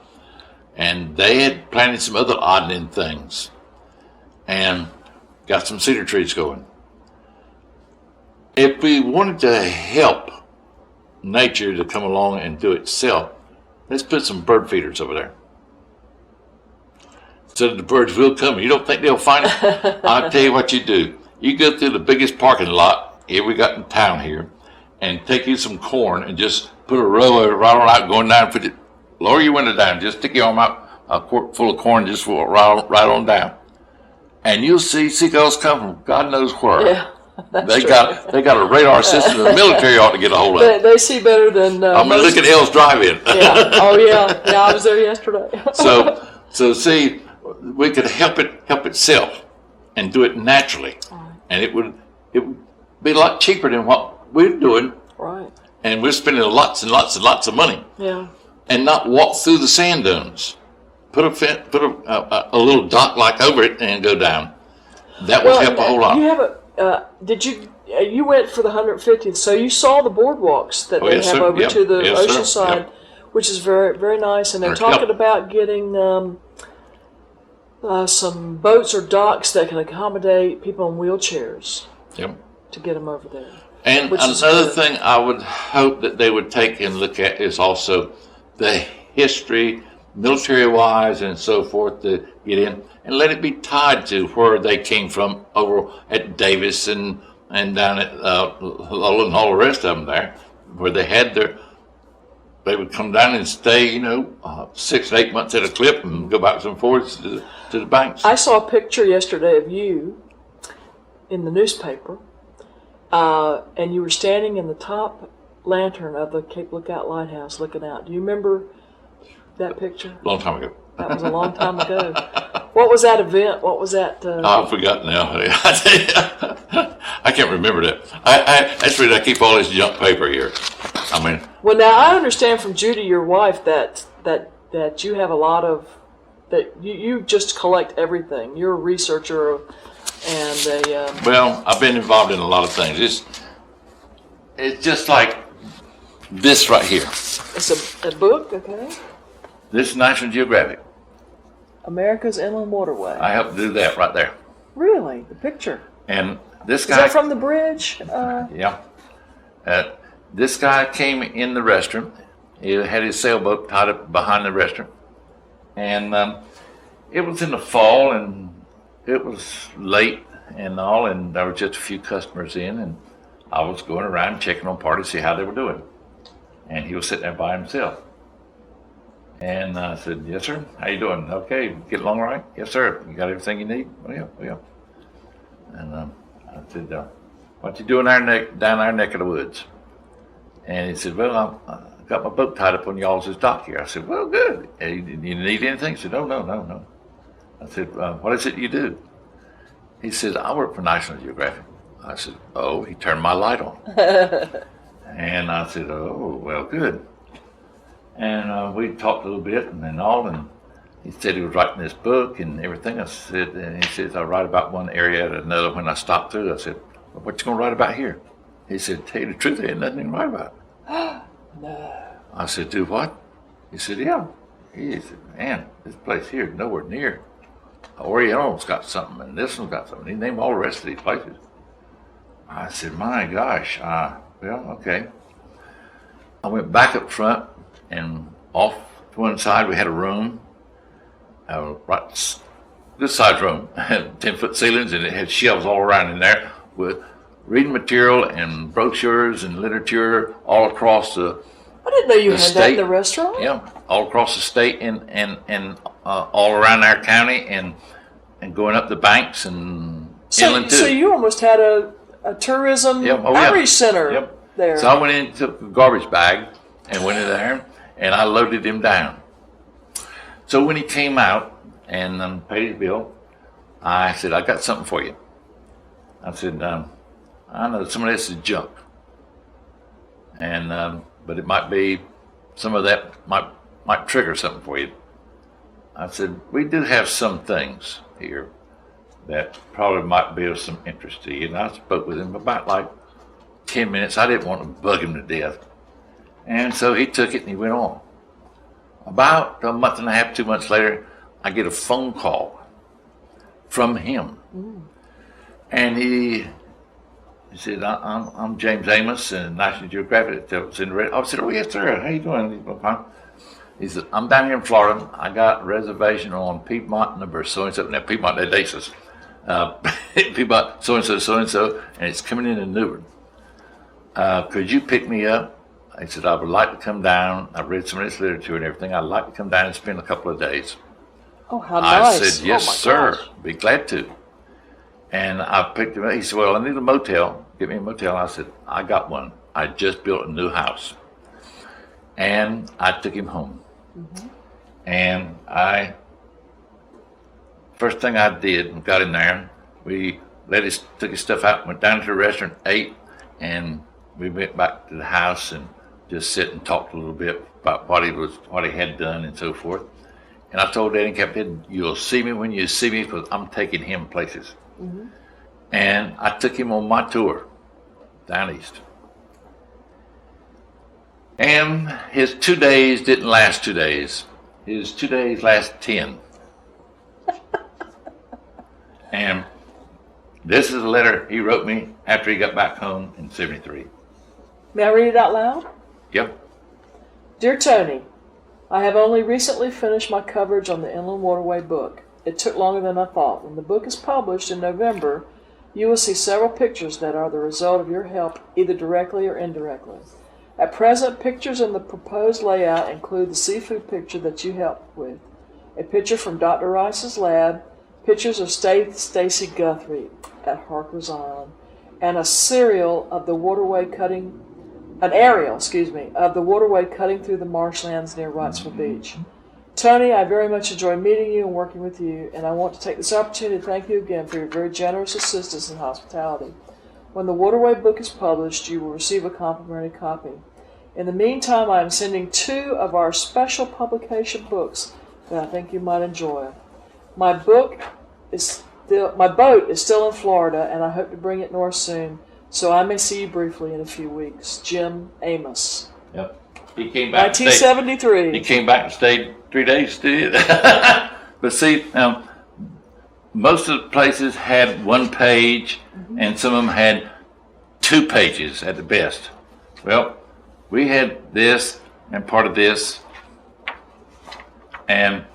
And they had planted some other odd things and got some cedar trees going. If we wanted to help nature to come along and do itself, let's put some bird feeders over there. So the birds will come. You don't think they'll find it? I'll tell you what you do. You go through the biggest parking lot here we got in town here, and take you some corn and just put a row of it right on out, going down, put it, lower your window down, just stick your arm out, a quart full of corn, just right on down. And you'll see seagulls come from God knows where. Yeah, they got a radar system the military ought to get a hold of. They see better than I mean, look at Hell's Drive-In. Yeah. Oh yeah. Yeah, I was there yesterday. So see, we could help itself and do it naturally, and it would be a lot cheaper than what we're doing. Right. And we're spending lots and lots and lots of money. Yeah. And not walk through the sand dunes. Put a little dock like over it and go down. That would help a whole lot. You have you went for the 150th, so you saw the boats that they have over to the oceanside, which is very, very nice. And they're talking about getting some boats or docks that can accommodate people in wheelchairs. Yep. To get them over there. And another thing I would hope that they would take and look at is also the history, military-wise and so forth, to get in and let it be tied to where they came from over at Davis and down at Lowell and all the rest of them there, where they would come down and stay, 6 to 8 months at a clip and go back and forth to the banks. I saw a picture yesterday of you in the newspaper. And you were standing in the top lantern of the Cape Lookout Lighthouse looking out. Do you remember that picture? Long time ago. That was a long time ago. What was that event? What was that? I've forgotten now. I can't remember that. That's why I keep all this junk paper here. I mean. Well, now I understand from Judy, your wife, that you have a lot of, that you just collect everything. You're a researcher. And well, I've been involved in a lot of things. It's just like this right here. It's a book, okay? This is National Geographic. America's Inland Waterway. I helped do that right there. Really? The picture? And this guy... Is that from the bridge? Yeah. This guy came in the restaurant. He had his sailboat tied up behind the restaurant. And it was in the fall, and it was late and all, and there were just a few customers in, and I was going around checking on parties to see how they were doing. And he was sitting there by himself. And I said, yes, sir. How you doing? Okay, get along all right? Yes, sir. You got everything you need? Oh, yeah, oh, yeah. And I said, what you doing down our neck of the woods? And he said, well, I got my boat tied up on y'all's dock here. I said, well, good. Hey, you need anything? He said, no. I said, what is it you do? He said, I work for National Geographic. I said, oh, he turned my light on. And I said, oh, well, good. And we talked a little bit and all, and he said he was writing this book and everything. I said, and he says, I write about one area and another. When I stopped through, I said, well, what you going to write about here? He said, tell you the truth, there ain't nothing to write about. No. I said, do what? He said, yeah. He said, man, this place here is nowhere near. Oriental's got something, and this one's got something. He named all the rest of these places. I said, my gosh, well, okay. I went back up front, and off to one side we had a room, right, this size room, had 10-foot ceilings, and it had shelves all around in there with reading material and brochures and literature all across the I didn't know you had state. that in the restaurant. Yeah, all across the state and all around our county and going up the banks and inland too. So you almost had a tourism outreach center there. So I went in and took a garbage bag and went in there and I loaded him down. So when he came out and paid his bill, I said, I got something for you. I said, I know some of this is junk. And but it might be, some of that might might trigger something for you. I said, we do have some things here that probably might be of some interest to you. And I spoke with him about like 10 minutes. I didn't want to bug him to death. And so he took it and he went on. About a month and a half, 2 months later, I get a phone call from him. And he said, I'm James Amos and National Geographic. I said, oh yes sir, how you doing? He said, I'm down here in Florida. I got a reservation on Piedmont number so-and-so. Now Piedmont, they dates us. Piedmont so-and-so, so-and-so, and it's coming in Newbern. Could you pick me up? I said, I would like to come down. I've read some of this literature and everything. I'd like to come down and spend a couple of days. Oh, how nice. I said, yes, sir. Be glad to. And I picked him up. He said, well, I need a motel. Get me a motel. I said, I got one. I just built a new house. And I took him home. And first thing I did, got in there, we took his stuff out, went down to the restaurant, ate, and we went back to the house and just sit and talked a little bit about what he had done and so forth. And I told Daddy and Captain, you'll see me when you see me because I'm taking him places. And I took him on my tour down east. And his 2 days didn't last 2 days. His 2 days last 10. And this is a letter he wrote me after he got back home in '73. May I read it out loud? Yep. Dear Tony, I have only recently finished my coverage on the Inland Waterway book. It took longer than I thought. When the book is published in November, you will see several pictures that are the result of your help, either directly or indirectly. At present, pictures in the proposed layout include the seafood picture that you helped with, a picture from Dr. Rice's lab, pictures of Stacy Guthrie at Harker's Island, and an aerial of the waterway cutting through the marshlands near Wrightsville Beach. Tony, I very much enjoy meeting you and working with you, and I want to take this opportunity to thank you again for your very generous assistance and hospitality. When the Waterway book is published, you will receive a complimentary copy. In the meantime, I am sending 2 of our special publication books that I think you might enjoy. My boat is still in Florida, and I hope to bring it north soon, so I may see you briefly in a few weeks. Jim Amos. Yep. He came back. 1973. He came back and stayed 3 days, did. But see, most of the places had 1 page, and some of them had 2 pages at the best. Well, we had this and part of this and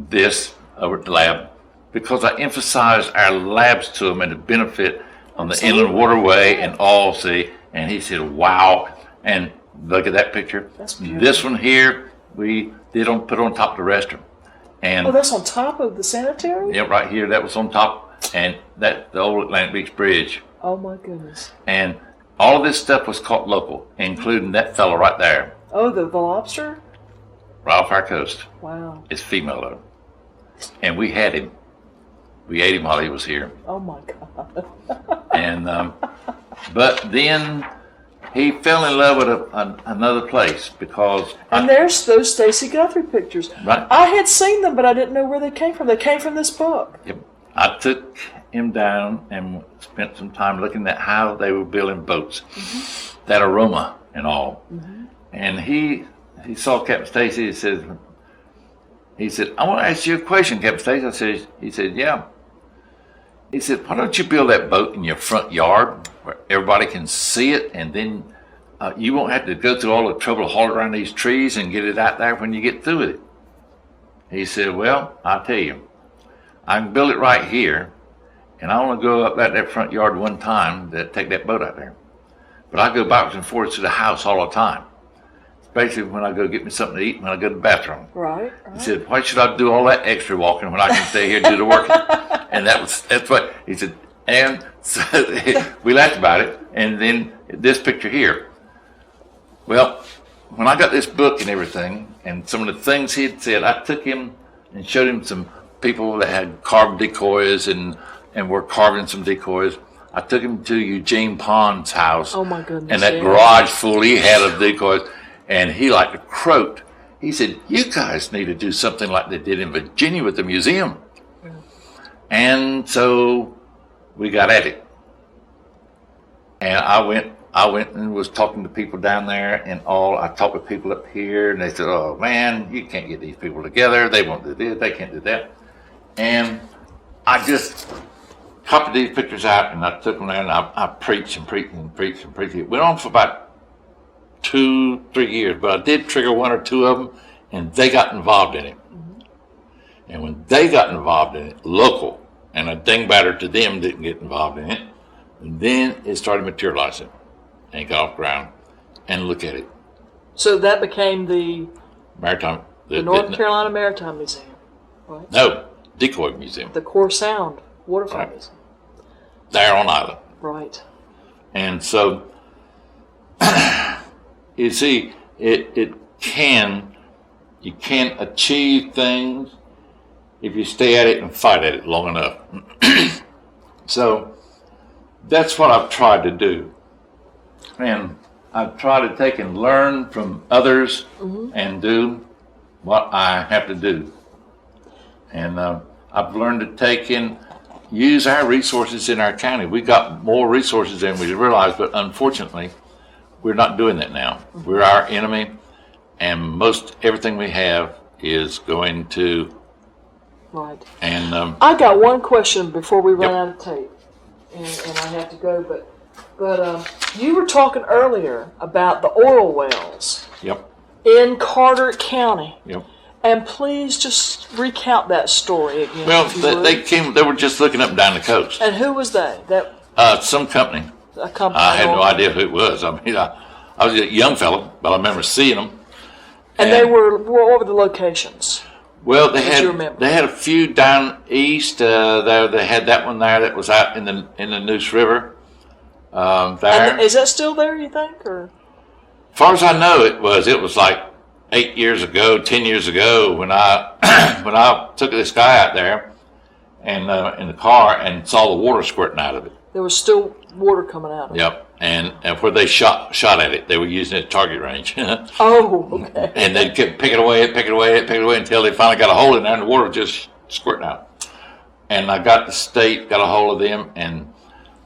this over at the lab because I emphasized our labs to him and the benefit on the Inland Waterway and all, see. And he said, wow. And look at that picture. That's beautiful. This one here, we put on top of the restroom. And that's on top of the sanitary? Yeah, right here. That was on top. And the old Atlantic Beach Bridge. Oh, my goodness. And all of this stuff was caught local, including that fellow right there. Oh, the lobster? Right off our coast. Wow. It's female, though. And we had him. We ate him while he was here. Oh, my God. And but then he fell in love with another place because... there's those Stacy Guthrie pictures. Right. I had seen them, but I didn't know where they came from. They came from this book. Yep. I took him down and spent some time looking at how they were building boats, that aroma and all. And he saw Captain Stacy. He said, I want to ask you a question, Captain Stacy. He said, yeah. He said, why don't you build that boat in your front yard where everybody can see it, and then you won't have to go through all the trouble of hauling around these trees and get it out there when you get through with it. He said, well, I'll tell you, I can build it right here, and I only go up that front yard one time to take that boat out there. But I go backwards and forwards to the house all the time, especially when I go get me something to eat when I go to the bathroom. Right. He said, why should I do all that extra walking when I can stay here and do the work? And that's what he said. And so we laughed about it. And then this picture here. Well, when I got this book and everything, and some of the things he had said, I took him and showed him some people that had carved decoys and were carving some decoys. I took him to Eugene Pond's house. Oh, my goodness. And that garage full he had of decoys. And he like to croaked. he said, you guys need to do something like they did in Virginia with the museum. And so we got at it. And I went and was talking to people down there and all. I talked to people up here, and they said, oh man, you can't get these people together. They won't do this, they can't do that. And I just copied these pictures out, and I took them there, and I preached and preached and preached and preached. It went on for about 2-3 years, but I did trigger one or two of them, and they got involved in it. And when they got involved in it, local, and a dingbatter to them didn't get involved in it, and then it started materializing and got off the ground. And look at it. So that became the Maritime. The North Carolina Maritime Museum, right? No, Decoy Museum. The Core Sound Waterfront Right. Museum. There on island. Right. And so, you see, you can achieve things if you stay at it and fight at it long enough. So, that's what I've tried to do. And I've tried to take and learn from others and do what I have to do. And I've learned to take and use our resources in our county. We got more resources than we realized, but unfortunately, we're not doing that now. We're our enemy, and most everything we have is going to. Right. And I got one question before we run Yep. out of tape, and I have to go. But you were talking earlier about the oil wells Yep. in Carteret County. Yep. And please just recount that story again. Well, if you would. they came. They were just looking up and down the coast. And who was they? That Some company. a company. I had no idea who it was. I mean, I was a young fellow, but I remember seeing them. And they were what were the locations? Well, they you remember? had a few down east. There, they had that one there that was out in the Neuse River. There, And is that still there? You think, or as far as I know, it was like 8 years ago, 10 years ago when I when I took this guy out there and in the car and saw the water squirting out of it. there was still water coming out of it? Yep, and where they shot at it, they were using it at target range. Oh, okay. And they kept picking away until they finally got a hole in there and the water was just squirting out. And I got the state, got a hold of them, and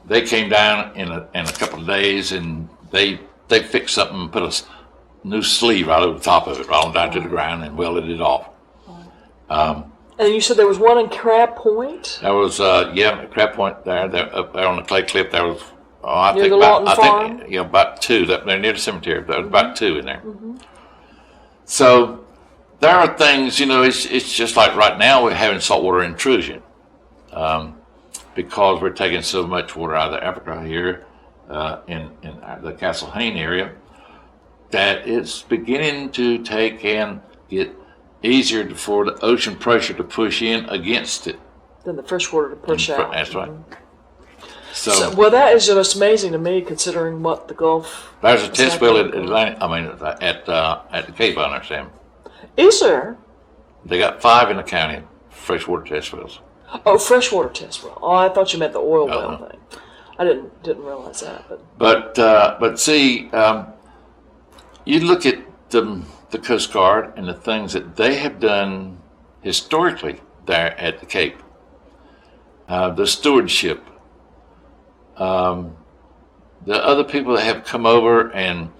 they came down in a couple of days, and they fixed something and put a new sleeve right over the top of it, right on down to the ground, and welded it off. And you said there was one in Crab Point? There was Crab Point there up there on the clay cliff. There was Near the Lawton Farm? About two. They're near the cemetery. There was about two in there. So there are things, it's just like right now we're having saltwater intrusion because we're taking so much water out of Africa here in the Castle Hayne area that it's beginning to take and get easier for the ocean pressure to push in against it. Then the freshwater to push out. That's right. So, well, that is just amazing to me, considering what the Gulf. There's a test well at Atlantic. At the Cape, I understand. Is there? They got 5 in the county, freshwater test wells. Oh, freshwater test well. Oh, I thought you meant the oil well Uh-huh. thing. I didn't realize that. But See, you look at the Coast Guard and the things that they have done historically there at the Cape. The stewardship. The other people that have come over and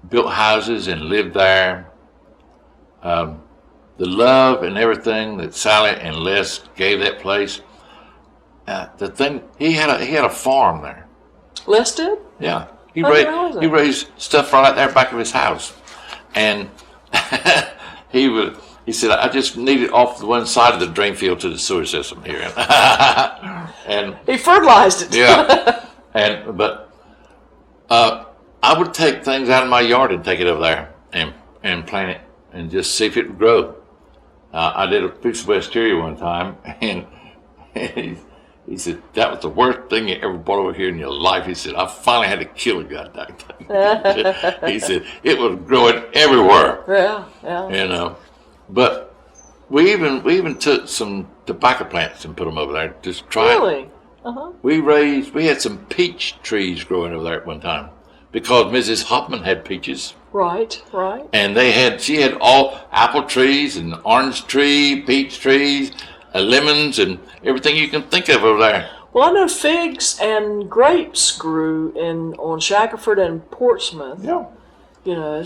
built houses and lived there. The love and everything that Sally and Les gave that place. The thing he had a farm there. Les did? Yeah, I didn't realize that. he raised stuff right out there back of his house, and he said, I just need it off the one side of the drain field to the sewer system here, and He fertilized it. yeah, but I would take things out of my yard and take it over there and plant it and just see if it would grow. I did a piece of wisteria one time, and he said, that was the worst thing you ever brought over here in your life. He said, I finally had to kill a goddamn thing. He said, it was growing everywhere. Yeah. But we even took some tobacco plants and put them over there. Just try it. Really? Uh-huh. We had some peach trees growing over there at one time because Mrs. Hoffman had peaches. Right, right. And she had all apple trees and orange tree, peach trees, lemons, and everything you can think of over there. Well, I know figs and grapes grew on Shackelford and Portsmouth. Yeah. You know,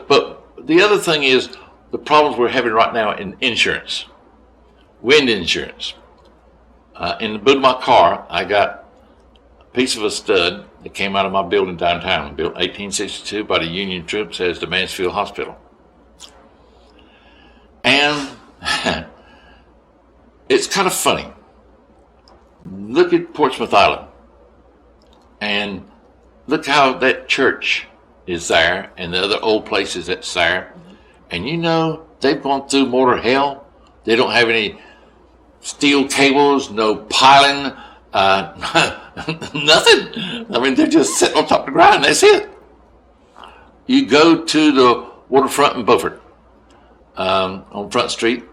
But the other thing is the problems we're having right now in insurance, wind insurance. In the boot of my car, I got a piece of a stud that came out of my building downtown, built 1862 by the Union troops as the Mansfield Hospital. And it's kind of funny. Look at Portsmouth Island and look how that church is there and the other old places that's there. And you know, they've gone through mortar hell. They don't have any steel cables, no piling, nothing. I mean, they're just sitting on top of the ground. That's it. You go to the waterfront in Beaufort, on Front Street,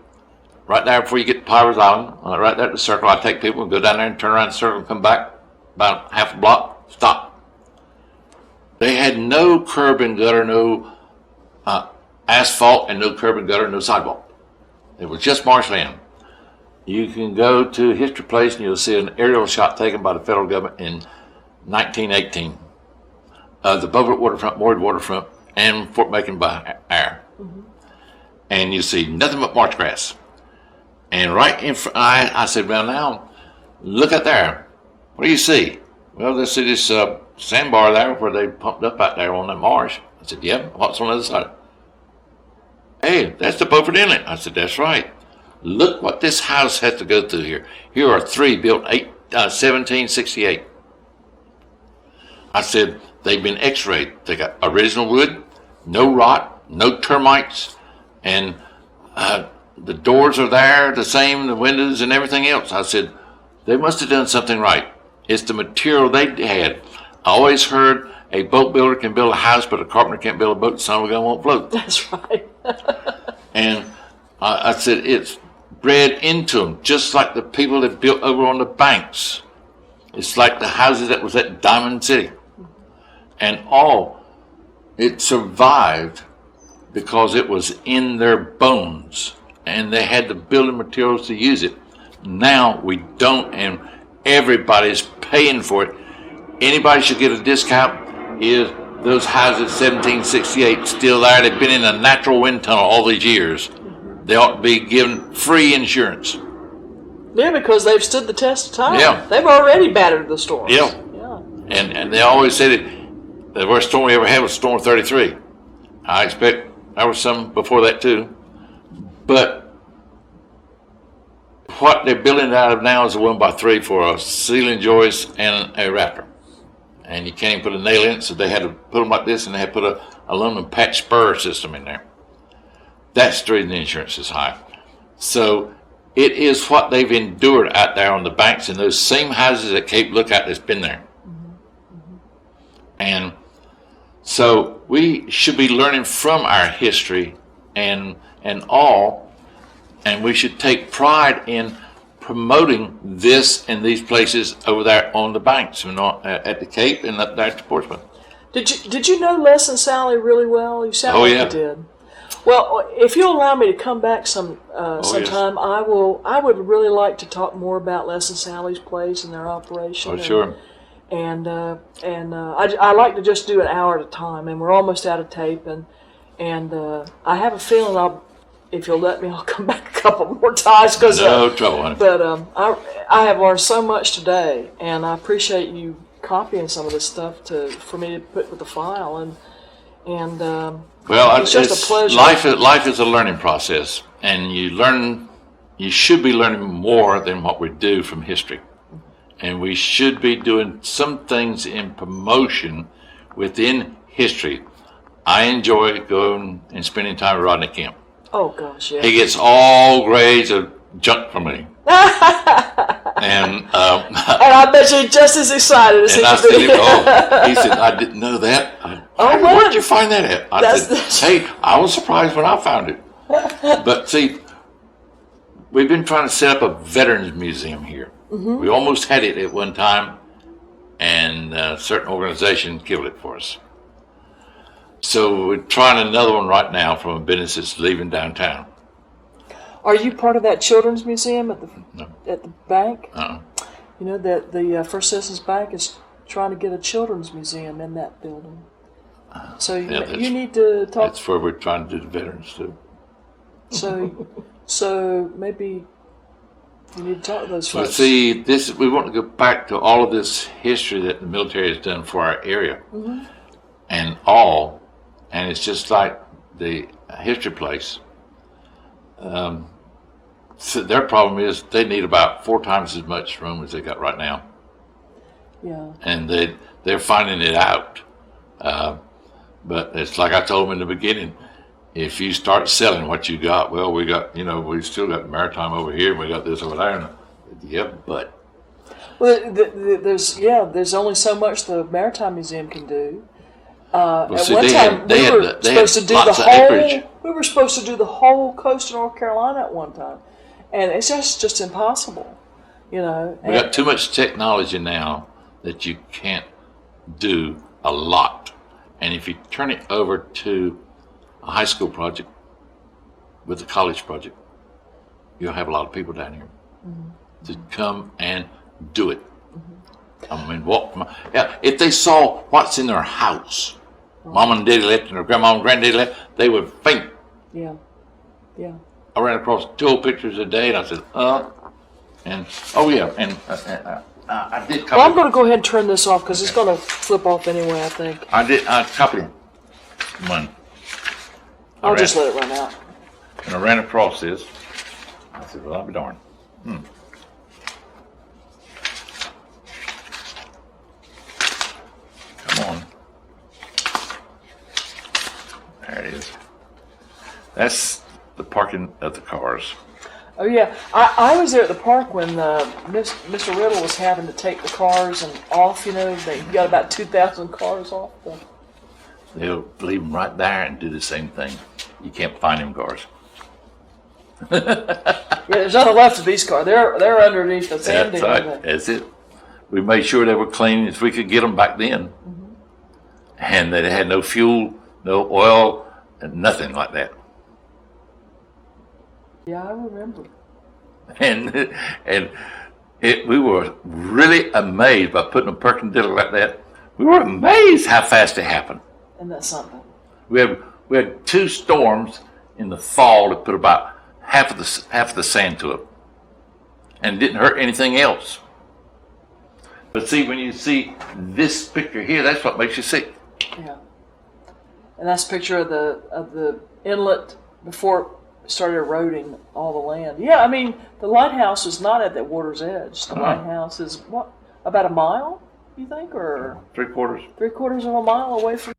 right there before you get to Pirates Island, right there at the circle. I take people and go down there and turn around the circle and come back about half a block, stop. They had no curb and gutter, no asphalt, and no curb and gutter, no sidewalk. It was just marshland. You can go to History Place and you'll see an aerial shot taken by the federal government in 1918 of the Beaufort waterfront, Morehead waterfront, and Fort Macon by air. Mm-hmm. And you see nothing but marsh grass. And right in front, I said, well, now, look out there. What do you see? Well, they see this sandbar there where they pumped up out there on that marsh. I said, yep, what's on the other side? Hey, that's the Beaufort Inlet. I said, that's right. Look what this house has to go through here. Here are three built 1768. I said, they've been x-rayed. They got original wood, no rot, no termites, and the doors are there, the same, the windows and everything else. I said, they must have done something right. It's the material they had. I always heard a boat builder can build a house, but a carpenter can't build a boat, the son of a gun won't float. That's right. And I said, it's bred into them, just like the people that built over on the banks. It's like the houses that was at Diamond City. And it survived because it was in their bones, and they had the building materials to use it. Now we don't, and everybody's paying for it. Anybody should get a discount is those houses 1768 still there. They've been in a natural wind tunnel all these years. They ought to be given free insurance. Yeah, because they've stood the test of time. Yeah. They've already battered the storms. Yeah. And they always said it, the worst storm we ever had was Storm 33. I expect there was some before that too. But what they're building out of now is a 1x3 for a ceiling joist and a wrapper. And you can't even put a nail in it, so they had to put them like this, and they had to put a aluminum patch spur system in there. That's the reason the insurance is high. So it is what they've endured out there on the banks in those same houses at Cape Lookout that's been there. Mm-hmm. And so we should be learning from our history and all, and we should take pride in promoting this and these places over there on the banks, at the Cape and up there at Portsmouth. Did you know Les and Sally really well? You sound like you did. Well, if you'll allow me to come back sometime, yes. I would really like to talk more about Les and Sally's place and their operation. Oh, sure. And I like to just do an hour at a time, and we're almost out of tape, and I have a feeling if you'll let me, I'll come back a couple more times. No trouble, honey. But I have learned so much today, and I appreciate you copying some of this stuff for me to put with the file, and well, it's just a pleasure. Life is a learning process, and you should be learning more than what we do from history. And we should be doing some things in promotion within history. I enjoy going and spending time with Rodney Kemp. Oh, gosh, yeah. He gets all grades of junk from me. And I bet you're just as excited as he should be. He said, I didn't know that. Where did you find that at? I said, hey, I was surprised when I found it. But see, we've been trying to set up a veterans museum here. Mm-hmm. We almost had it at one time, and a certain organization killed it for us. So we're trying another one right now from a business that's leaving downtown. Are you part of that children's museum at the No. at the bank? Uh-uh. You know that the First Citizens Bank is trying to get a children's museum in that building. So you need to talk. That's where we're trying to do the veterans too. So maybe you need to talk to those Well, folks. see, we want to go back to all of this history that the military has done for our area, and it's just like the history place. So their problem is they need about 4 times as much room as they got right now, Yeah. and they're finding it out. But it's like I told them in the beginning. If you start selling what you got, well, we still got maritime over here, and we got this over there. Yeah, but Well, there's only so much the Maritime Museum can do. At one time, we were supposed to do the whole. We were supposed to do the whole coast of North Carolina at one time, and it's just impossible. You know. We got too much technology now that you can't do a lot. And if you turn it over to a high school project with a college project, you'll have a lot of people down here to come and do it. I mean, if they saw what's in their house, mom and daddy left and their grandma and granddaddy left, they would faint. Yeah. Yeah. I ran across 2 old pictures a day, and I said, and oh yeah, and I did copy. Well, I'm going to go ahead and turn this off because it's going to flip off anyway, I think. I copied one. I'll just let it run out. And I ran across this. I said, well, I'll be darned. Come on. There it is. That's the parking of the cars. Oh yeah, I was there at the park when Mr. Riddle was having to take the cars and off. You know, they got about 2,000 cars off. They'll leave them right there and do the same thing. You can't find them cars. Yeah, there's nothing left of these cars. They're underneath the sand. That's right. That's it. We made sure they were clean as we could get them back then, and they had no fuel, no oil, and nothing like that. Yeah, I remember. And we were really amazed by putting a perpendicular like that. We were amazed how fast it happened. And that's something. We had 2 storms in the fall that put about half of the sand to it, and didn't hurt anything else. But see, when you see this picture here, that's what makes you sick. Yeah. And that's a picture of the inlet before it started eroding all the land. Yeah, I mean, the lighthouse is not at the water's edge. The lighthouse is, what, about a mile, you think? Or 3/4. 3/4 of a mile away from